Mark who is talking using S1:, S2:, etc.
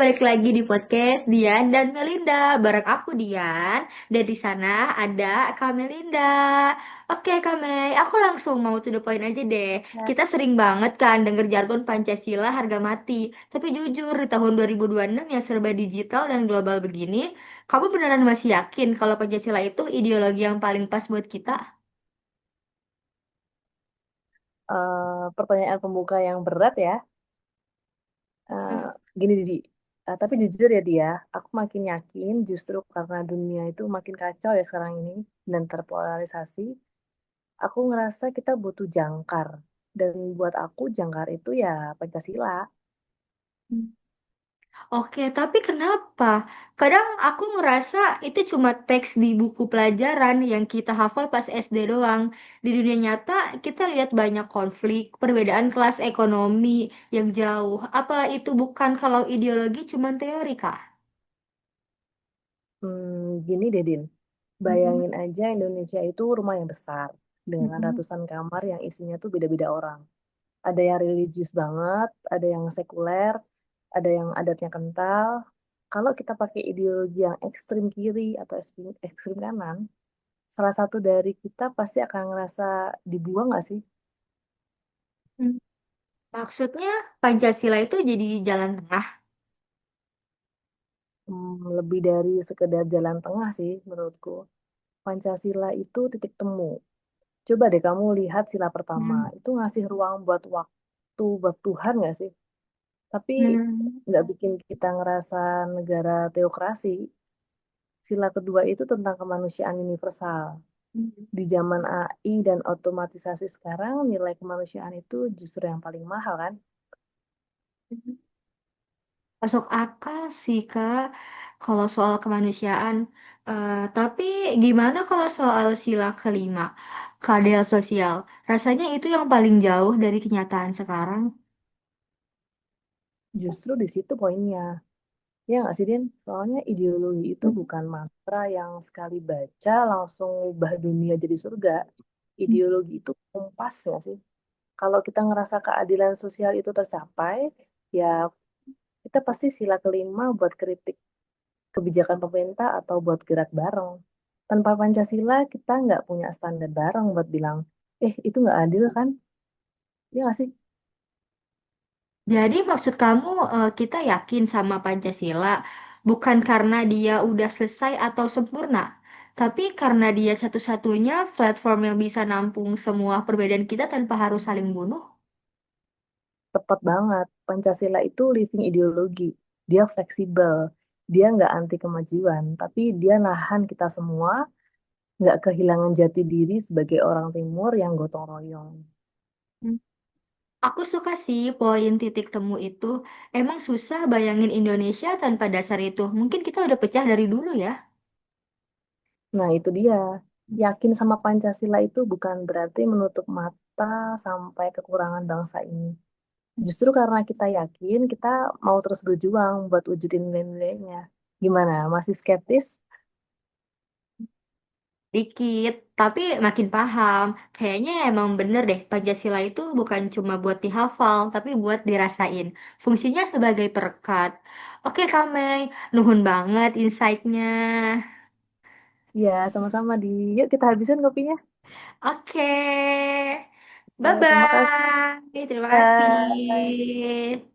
S1: balik lagi di podcast Dian dan Melinda. Bareng aku Dian, dan di sana ada Kak Melinda. Oke Kak Mei, aku langsung mau to the point aja deh.
S2: Ya,
S1: Kita sering banget kan denger jargon Pancasila harga mati. Tapi jujur, di tahun 2026 yang serba digital dan global begini, kamu beneran masih yakin kalau Pancasila itu ideologi yang paling pas buat kita?
S2: pertanyaan pembuka yang berat ya. Eh,
S1: Hmm.
S2: Gini Didi, tapi jujur ya dia, aku makin yakin justru karena dunia itu makin kacau ya sekarang ini dan terpolarisasi. Aku ngerasa kita butuh jangkar dan buat aku jangkar itu ya Pancasila.
S1: Oke, tapi kenapa? Kadang aku ngerasa itu cuma teks di buku pelajaran yang kita hafal pas SD doang. Di dunia nyata, kita lihat banyak konflik, perbedaan kelas ekonomi yang jauh. Apa itu bukan kalau ideologi cuma teori, Kak?
S2: Gini deh Din,
S1: Mhm.
S2: bayangin aja Indonesia itu rumah yang besar dengan
S1: Mhm.
S2: ratusan kamar yang isinya tuh beda-beda orang. Ada yang religius banget, ada yang sekuler, ada yang adatnya kental. Kalau kita pakai ideologi yang ekstrim kiri atau ekstrim, ekstrim kanan, salah satu dari kita pasti akan ngerasa dibuang nggak sih?
S1: Maksudnya Pancasila itu jadi jalan tengah.
S2: Lebih dari sekedar jalan tengah sih menurutku. Pancasila itu titik temu. Coba deh kamu lihat sila pertama,
S1: Hmm.
S2: itu ngasih ruang buat waktu, buat Tuhan nggak sih? Tapi
S1: Hmm.
S2: nggak bikin kita ngerasa negara teokrasi. Sila kedua itu tentang kemanusiaan universal. Di zaman AI dan otomatisasi sekarang, nilai kemanusiaan itu justru yang paling mahal kan?
S1: Masuk akal sih, Kak, kalau soal kemanusiaan. Tapi gimana kalau soal sila kelima, keadilan sosial? Rasanya itu yang paling jauh dari kenyataan sekarang.
S2: Justru di situ poinnya. Ya nggak sih, Din? Soalnya ideologi itu
S1: Hmm.
S2: bukan mantra yang sekali baca langsung ubah dunia jadi surga. Ideologi itu kompas nggak sih? Kalau kita ngerasa keadilan sosial itu tercapai, ya kita pasti sila kelima buat kritik kebijakan pemerintah atau buat gerak bareng. Tanpa Pancasila, kita nggak punya standar bareng buat bilang, itu nggak adil kan? Iya nggak sih?
S1: Jadi maksud kamu kita yakin sama Pancasila bukan karena dia udah selesai atau sempurna, tapi karena dia satu-satunya platform yang bisa nampung semua perbedaan kita tanpa harus saling bunuh?
S2: Tepat banget. Pancasila itu living ideologi. Dia fleksibel. Dia nggak anti kemajuan, tapi dia nahan kita semua nggak kehilangan jati diri sebagai orang Timur yang gotong royong.
S1: Aku suka sih poin titik temu itu. Emang susah bayangin Indonesia tanpa dasar itu. Mungkin kita udah pecah dari dulu ya.
S2: Nah, itu dia. Yakin sama Pancasila itu bukan berarti menutup mata sampai kekurangan bangsa ini. Justru karena kita yakin, kita mau terus berjuang buat wujudin nilai-nilainya. Gimana? Masih skeptis?
S1: Dikit, tapi makin paham. Kayaknya emang bener deh, Pancasila itu bukan cuma buat dihafal, tapi buat dirasain. Fungsinya sebagai perekat. Oke, Kameng, nuhun banget insight-nya.
S2: Ya, sama-sama di. Yuk kita habisin kopinya.
S1: Oke,
S2: Terima kasih.
S1: bye-bye. Terima
S2: Bye.
S1: kasih.